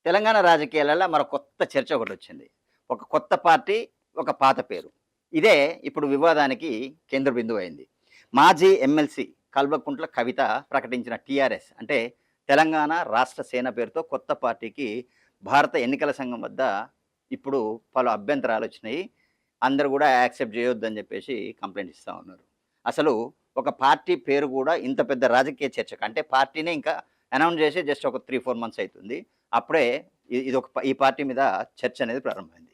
తెలంగాణ రాజకీయాలలో మరో కొత్త చర్చ ఒకటొచ్చింది. ఒక కొత్త పార్టీ, ఒక పాత పేరు. ఇదే ఇప్పుడు వివాదానికి కేంద్ర బిందువయింది. మాజీ ఎమ్మెల్సీ కల్వకుంట్ల కవిత ప్రకటించిన టీఆర్ఎస్ అంటే తెలంగాణ రాష్ట్ర సేన పేరుతో కొత్త పార్టీకి భారత ఎన్నికల సంఘం వద్ద ఇప్పుడు పలు అభ్యంతరాలొచ్చినాయి. అందరూ గూడా యాక్సెప్ట్ చేయొద్దని జెప్పేసి కంప్లెయింట్ ఇస్తా ఉన్నారు. అసలు ఒక పార్టీ పేరు గూడా ఇంత పెద్ద రాజకీయ చర్చకు అంటే పార్టీనే ఇంకా అనౌన్స్ చేసి జస్ట్ ఒక 3, 4 మంత్స్ అయితుంది. అప్పుడే ఈ పార్టీ మీద చర్చ అనేది ప్రారంభమైంది.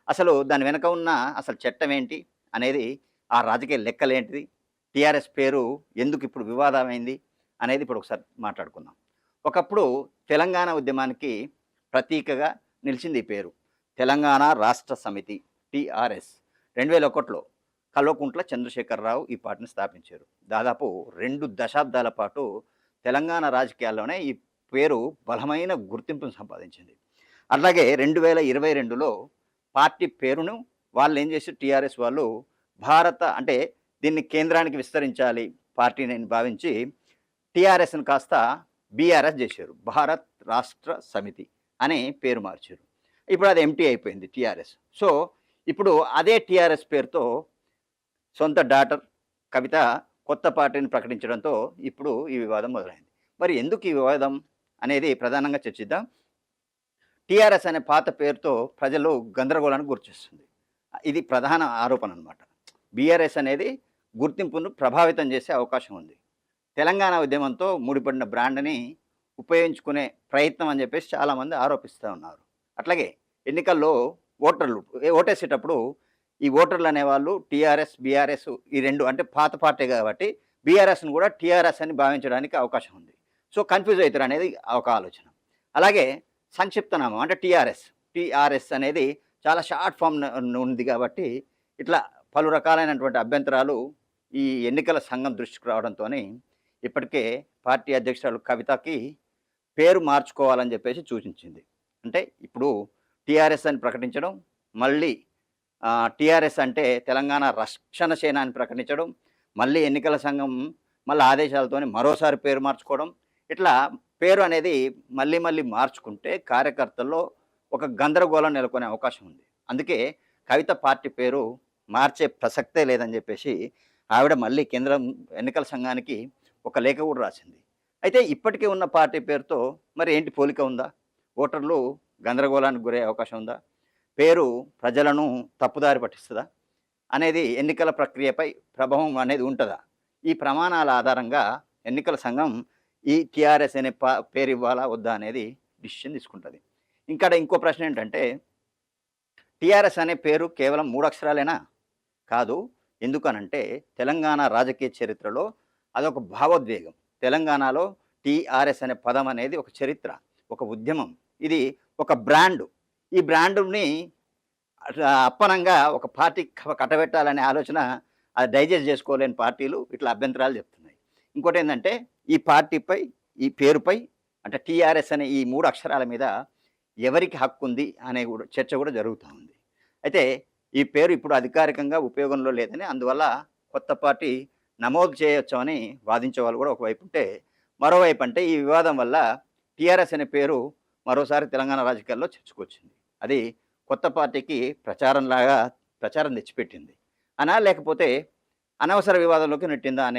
అసలు దాని వెనక ఉన్న అసలు చట్టం ఏంటి అనేది, ఆ రాజకీయ లెక్కలేంటిది, టీఆర్ఎస్ పేరు ఎందుకు ఇప్పుడు వివాదమైంది అనేది ఇప్పుడు ఒకసారి మాట్లాడుకుందాం. ఒకప్పుడు తెలంగాణ ఉద్యమానికి ప్రతీకగా నిలిచింది ఈ పేరు. తెలంగాణ రాష్ట్ర సమితి టీఆర్ఎస్ 2001లో కల్వకుంట్ల చంద్రశేఖరరావు ఈ పార్టీని స్థాపించారు. దాదాపు 2 దశాబ్దాల పాటు తెలంగాణ రాజకీయాల్లోనే ఈ పేరు బలమైన గుర్తింపును సంపాదించింది. అట్లాగే 2022లో పార్టీ పేరును వాళ్ళు ఏం చేసి టీఆర్ఎస్ వాళ్ళు భారత అంటే దీన్ని కేంద్రానికి విస్తరించాలి పార్టీని భావించి టీఆర్ఎస్ని కాస్త బీఆర్ఎస్ చేశారు. భారత్ రాష్ట్ర సమితి అని పేరు మార్చారు. ఇప్పుడు అది ఎంటీ అయిపోయింది టీఆర్ఎస్. సో ఇప్పుడు అదే టీఆర్ఎస్ పేరుతో సొంత డాటర్ కవిత కొత్త పార్టీని ప్రకటించడంతో ఇప్పుడు ఈ వివాదం మొదలైంది. మరి ఎందుకు ఈ వివాదం అనేది ప్రధానంగా చర్చిద్దాం. టీఆర్ఎస్ అనే పాత పేరుతో ప్రజలు గందరగోళానికి గురిచేస్తుంది. ఇది ప్రధాన ఆరోపణ అనమాట. బీఆర్ఎస్ అనేది గుర్తింపును ప్రభావితం చేసే అవకాశం ఉంది. తెలంగాణ ఉద్యమంతో ముడిపడిన బ్రాండ్ని ఉపయోగించుకునే ప్రయత్నం అని చెప్పేసి చాలామంది ఆరోపిస్తూ ఉన్నారు. అట్లాగే ఎన్నికల్లో ఓటర్లు ఓటేసేటప్పుడు ఈ ఓటర్లు అనేవాళ్ళు టీఆర్ఎస్, బీఆర్ఎస్ ఈ 2 అంటే పాత పార్టీ కాబట్టి బీఆర్ఎస్ను కూడా టీఆర్ఎస్ అని భావించడానికి అవకాశం ఉంది. సో కన్ఫ్యూజ్ అవుతారు అనేది ఒక ఆలోచన. అలాగే సంక్షిప్తనామం అంటే టీఆర్ఎస్ అనేది చాలా షార్ట్ ఫామ్ ఉంది కాబట్టి ఇట్లా పలు రకాలైనటువంటి అభ్యంతరాలు ఈ ఎన్నికల సంఘం దృష్టికి రావడంతోనే ఇప్పటికే పార్టీ అధ్యక్షురాలు కవితకి పేరు మార్చుకోవాలని చెప్పేసి సూచించింది. అంటే ఇప్పుడు టీఆర్ఎస్ అని ప్రకటించడం, మళ్ళీ టీఆర్ఎస్ అంటే తెలంగాణ రక్షణ సేన అని ప్రకటించడం, మళ్ళీ ఎన్నికల సంఘం మళ్ళీ ఆదేశాలతోని మరోసారి పేరు మార్చుకోవడం, ఇట్లా పేరు అనేది మళ్ళీ మళ్ళీ మార్చుకుంటే కార్యకర్తల్లో ఒక గందరగోళం నెలకొనే అవకాశం ఉంది. అందుకే కవిత పార్టీ పేరు మార్చే ప్రసక్తే లేదని చెప్పేసి ఆవిడ మళ్ళీ కేంద్రం ఎన్నికల సంఘానికి ఒక లేఖ కూడా రాసింది. అయితే ఇప్పటికే ఉన్న పార్టీ పేరుతో మరి ఏంటి పోలిక ఉందా? ఓటర్లు గందరగోళానికి గురయ్యే అవకాశం ఉందా? పేరు ప్రజలను తప్పుదారి పట్టిస్తుందా అనేది ఎన్నికల ప్రక్రియపై ప్రభావం అనేది ఉంటుందా? ఈ ప్రమాణాల ఆధారంగా ఎన్నికల సంఘం ఈ టీఆర్ఎస్ అనే పేరు ఇవ్వాలా వద్దా అనేది డిసిషన్ తీసుకుంటుంది. ఇంకో ప్రశ్న ఏంటంటే, టీఆర్ఎస్ అనే పేరు కేవలం 3 అక్షరాలేనా? కాదు. ఎందుకనంటే తెలంగాణ రాజకీయ చరిత్రలో అదొక భావోద్వేగం. తెలంగాణలో టీఆర్ఎస్ అనే పదం అనేది ఒక చరిత్ర, ఒక ఉద్యమం. ఇది ఒక బ్రాండు. ఈ బ్రాండుని అప్పనంగా ఒక పార్టీ కట్టబెట్టాలనే ఆలోచన అది డైజెస్ట్ చేసుకోలేని పార్టీలు ఇట్లా అభ్యంతరాలు చెప్తున్నాయి. ఇంకోటి ఏంటంటే ఈ పార్టీపై, ఈ పేరుపై అంటే టీఆర్ఎస్ అనే ఈ 3 అక్షరాల మీద ఎవరికి హక్కు ఉంది అనే కూడా చర్చ కూడా జరుగుతూ ఉంది. అయితే ఈ పేరు ఇప్పుడు అధికారికంగా ఉపయోగంలో లేదని, అందువల్ల కొత్త పార్టీ నమోదు చేయొచ్చని వాదించే వాళ్ళు కూడా ఒకవైపు ఉంటే, మరోవైపు అంటే ఈ వివాదం వల్ల టీఆర్ఎస్ అనే పేరు మరోసారి తెలంగాణ రాజకీయాల్లో చర్చకొచ్చింది. అది కొత్త పార్టీకి ప్రచారం తెచ్చిపెట్టింది అనా, లేకపోతే అనవసర వివాదంలోకి నెట్టిందా అనే